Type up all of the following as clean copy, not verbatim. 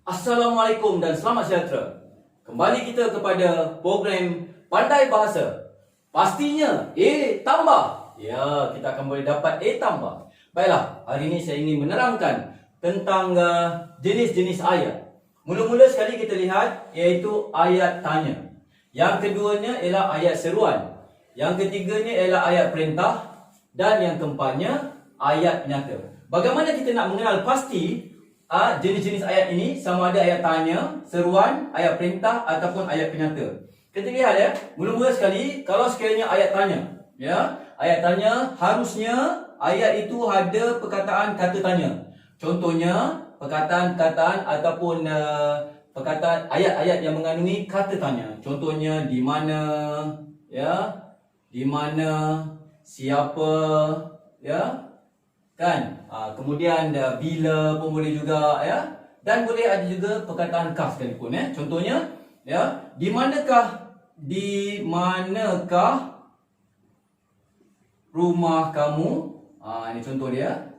Assalamualaikum dan selamat sejahtera. Kembali kita kepada program Pandai Bahasa. Pastinya A tambah. Ya, kita akan boleh dapat A tambah. Baiklah, hari ini saya ingin menerangkan tentang jenis-jenis ayat. Mula-mula sekali kita lihat iaitu ayat tanya. Yang keduanya ialah ayat seruan. Yang ketiganya ialah ayat perintah. Dan yang keempatnya ayat nyata. Bagaimana kita nak mengenal pasti jenis-jenis ayat ini, sama ada ayat tanya, seruan, ayat perintah ataupun ayat penyata. Kita lihat ya, mula-mula sekali kalau sekiranya ayat tanya, ya, ayat tanya harusnya ayat itu ada perkataan kata tanya. Contohnya perkataan-perkataan ataupun perkataan ayat-ayat yang mengandungi kata tanya. Contohnya di mana, ya, di mana, siapa, ya. Kan? Kemudian bila pun boleh juga, ya. Dan boleh ada juga perkataan kah sekalipun, ya. Contohnya, ya, di manakah rumah kamu? Ini contoh dia.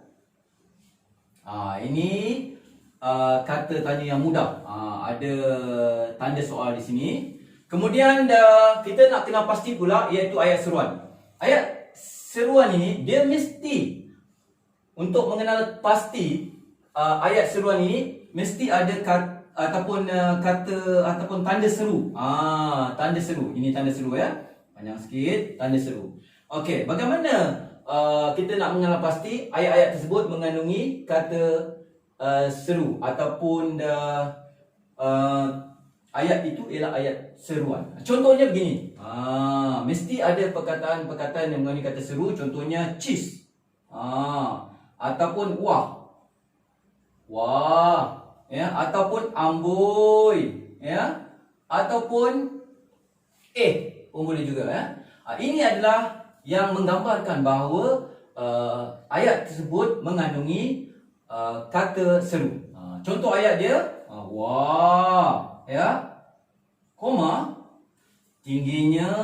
Ini kata tanya yang mudah. Ada tanda soal di sini. Kemudian kita nak kenal pasti pula iaitu ayat seruan. Ayat seruan ini dia mesti, untuk mengenal pasti ayat seruan ini mesti ada kata ataupun tanda seru. Tanda seru. Ini tanda seru, ya. Panjang sikit, tanda seru. Okey, bagaimana kita nak mengenal pasti ayat-ayat tersebut mengandungi kata seru ataupun ayat itu ialah ayat seruan. Contohnya begini. Mesti ada perkataan-perkataan yang mengandungi kata seru. Contohnya cheese. Ataupun wah, ya, ataupun amboi, ya, ataupun pun boleh juga, ya. Ini adalah yang menggambarkan bahawa ayat tersebut mengandungi kata seru. Contoh ayat dia, wah, ya, koma, tingginya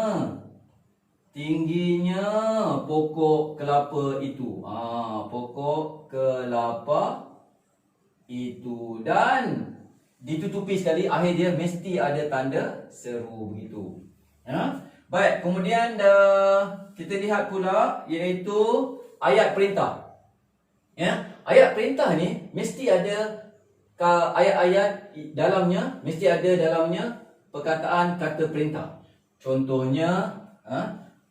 pokok kelapa itu. Pokok kelapa itu. Dan ditutupi sekali, akhir dia mesti ada tanda seru begitu. Ya. Baik, kemudian kita lihat pula iaitu ayat perintah. Ya, ayat perintah ni mesti ada ayat-ayat dalamnya, mesti ada dalamnya perkataan kata perintah. Contohnya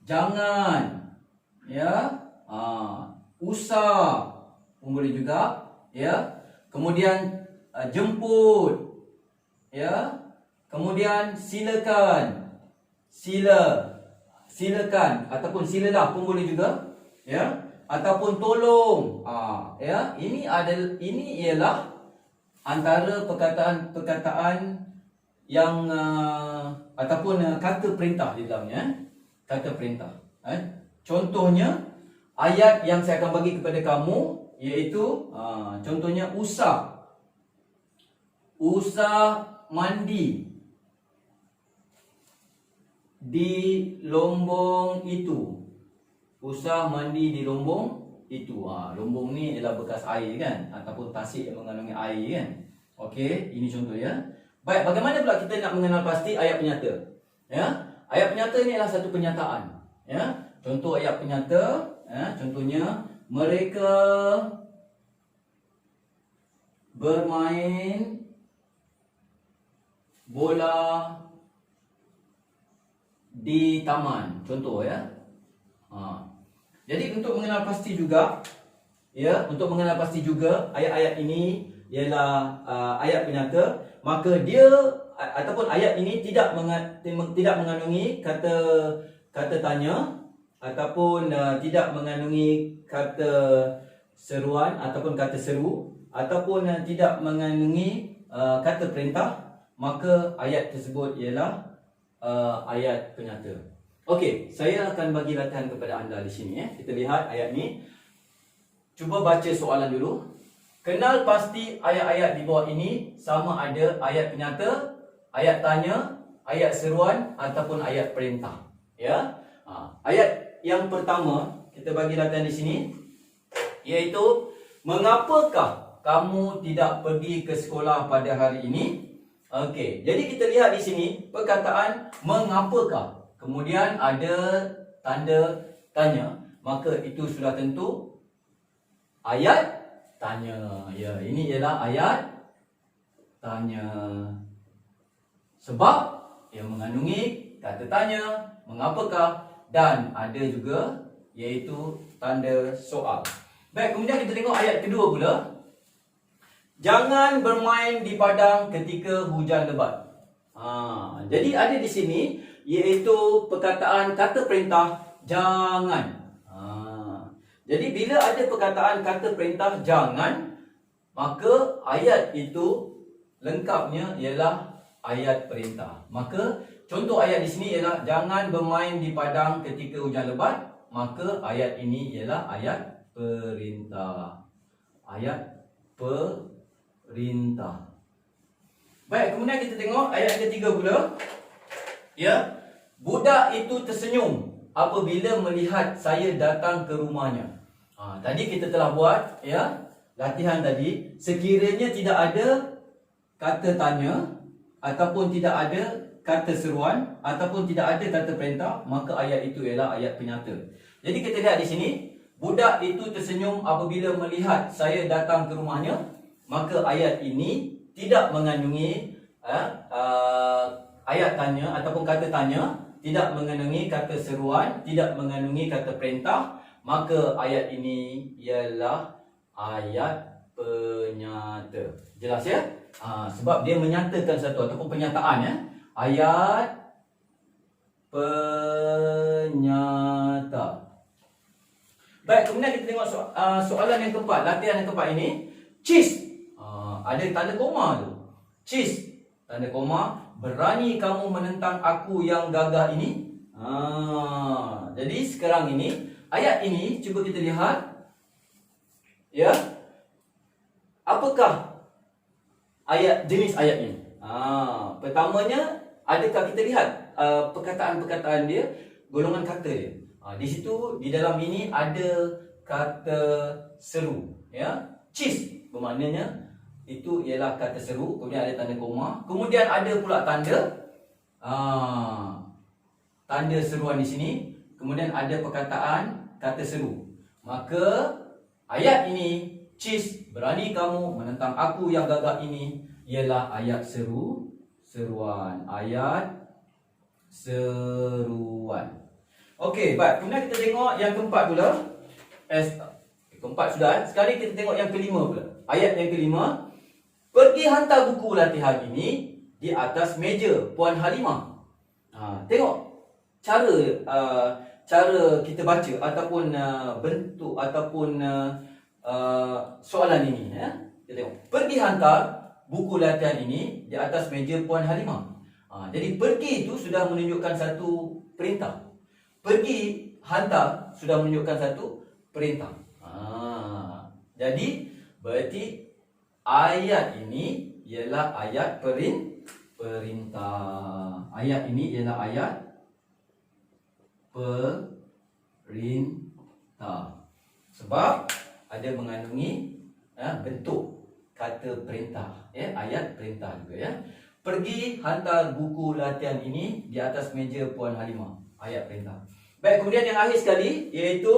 jangan, ya, usah pun boleh juga, ya. Kemudian jemput, ya. Kemudian silakan, silakan ataupun silalah pun boleh juga, ya. Ataupun tolong, ya. Ini ialah antara perkataan-perkataan yang ataupun kata perintah di dalamnya. Kata perintah. Contohnya ayat yang saya akan bagi kepada kamu iaitu contohnya usah mandi di lombong itu. Usah mandi di lombong itu. Lombong ni ialah bekas air, kan, ataupun tasik yang mengandungi air, kan. Okey, ini contohnya. Baik, bagaimana pula kita nak mengenal pasti ayat penyata? Ya, ayat penyata ini adalah satu penyataan. Ya, contoh ayat penyata, ya, contohnya mereka bermain bola di taman. Contoh, ya. Jadi untuk mengenal pasti juga, ya, untuk mengenal pasti juga ayat-ayat ini ialah ayat penyata, maka dia ataupun ayat ini tidak mengandungi kata tanya ataupun tidak mengandungi kata seruan ataupun kata seru ataupun tidak mengandungi kata perintah, maka ayat tersebut ialah ayat penyata. Okey, saya akan bagi latihan kepada anda di sini, ya. Kita lihat ayat ni. Cuba baca soalan dulu. Kenal pasti ayat-ayat di bawah ini sama ada ayat penyata, ayat tanya, ayat seruan ataupun ayat perintah. Ya. Ayat yang pertama kita bagi latihan di sini iaitu mengapakah kamu tidak pergi ke sekolah pada hari ini? Okey, jadi kita lihat di sini perkataan mengapakah. Kemudian ada tanda tanya, maka itu sudah tentu ayat tanya. Ya, ini ialah ayat tanya. Sebab ia mengandungi kata tanya, mengapakah, dan ada juga iaitu tanda soal. Baik, kemudian kita tengok ayat kedua pula. Jangan bermain di padang ketika hujan lebat. Jadi ada di sini iaitu perkataan kata perintah jangan. Jadi bila ada perkataan kata perintah jangan, maka ayat itu lengkapnya ialah ayat perintah. Maka contoh ayat di sini ialah jangan bermain di padang ketika hujan lebat. Maka ayat ini ialah ayat perintah. Ayat perintah. Baik, kemudian kita tengok ayat ketiga pula. Ya, budak itu tersenyum apabila melihat saya datang ke rumahnya. Tadi kita telah buat ya latihan tadi. Sekiranya tidak ada kata tanya ataupun tidak ada kata seruan ataupun tidak ada kata perintah, maka ayat itu ialah ayat penyata. Jadi kita lihat di sini, budak itu tersenyum apabila melihat saya datang ke rumahnya, maka ayat ini tidak mengandungi ayat tanya ataupun kata tanya, tidak mengandungi kata seruan, tidak mengandungi kata perintah, maka ayat ini ialah ayat penyata. Jelas ya? Sebab dia menyatakan satu ataupun penyataan ya. Ayat penyata. Baik, kemudian kita tengok soalan yang keempat, latihan yang keempat ini. Cheese. Ada tanda koma tu. Cheese. Tanda koma. Berani kamu menentang aku yang gagah ini? Jadi sekarang ini, ayat ini cuba kita lihat. Ya. Apakah jenis ayat ini? Pertamanya, adakah kita lihat perkataan-perkataan dia, golongan kata dia. Di situ, di dalam ini ada kata seru. Ya, cheese bermaknanya itu ialah kata seru. Kemudian ada tanda koma. Kemudian ada pula tanda seruan di sini. Kemudian ada perkataan kata seru. Maka ayat ini, cheese, berani kamu menentang aku yang gagah ini, ialah ayat seruan. Ayat seruan. Okey, baik. Kemudian kita tengok yang keempat pula. Keempat sudah. Sekarang kita tengok yang kelima pula. Ayat yang kelima. Pergi hantar buku latihan ini di atas meja Puan Halimah. Tengok cara kita baca ataupun bentuk ataupun soalan ini ya. Kita tengok. Pergi hantar buku latihan ini di atas meja Puan Halimah. Jadi pergi itu sudah menunjukkan satu perintah. Pergi hantar sudah menunjukkan satu perintah. Jadi berarti ayat ini ialah ayat perintah. Ayat ini ialah ayat perintah. Sebab ada mengandungi bentuk kata perintah. Ayat perintah juga ya. Pergi hantar buku latihan ini di atas meja Puan Halimah. Ayat perintah. Baik, kemudian yang akhir sekali iaitu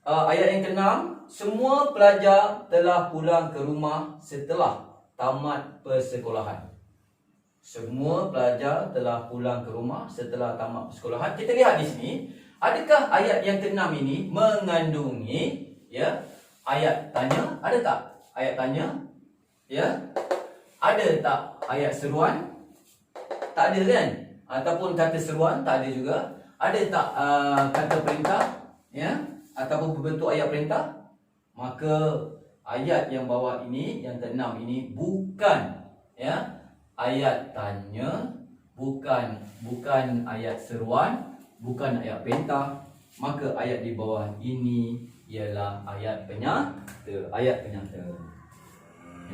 ayat yang ke-6. Semua pelajar telah pulang ke rumah setelah tamat persekolahan. Semua pelajar telah pulang ke rumah setelah tamat persekolahan. Kita lihat di sini, adakah ayat yang ke-6 ini mengandungi ya ayat tanya? Ada tak ayat tanya? Ya. Ada tak ayat seruan? Tak ada kan? Ataupun kata seruan? Tak ada juga. Ada tak kata perintah? Ya. Ataupun berbentuk ayat perintah? Maka ayat yang bawah ini, yang ke-6 ini bukan ya ayat tanya, bukan ayat seruan, bukan ayat perintah. Maka ayat di bawah ini ialah ayat penyata. Ayat penyata.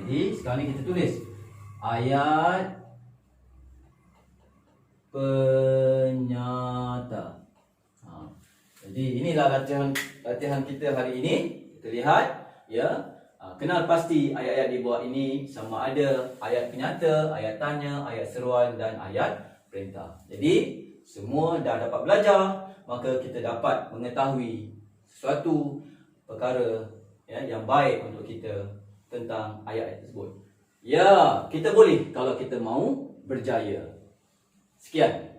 Jadi sekarang ni kita tulis ayat penyata. Jadi inilah latihan kita hari ini. Kita lihat ya Kenal pasti ayat-ayat di bawah ini sama ada ayat penyata, ayat tanya, ayat seruan dan ayat perintah. Jadi semua dah dapat belajar, maka kita dapat mengetahui sesuatu perkara yang baik untuk kita tentang ayat-ayat tersebut. Ya, kita boleh kalau kita mahu berjaya. Sekian.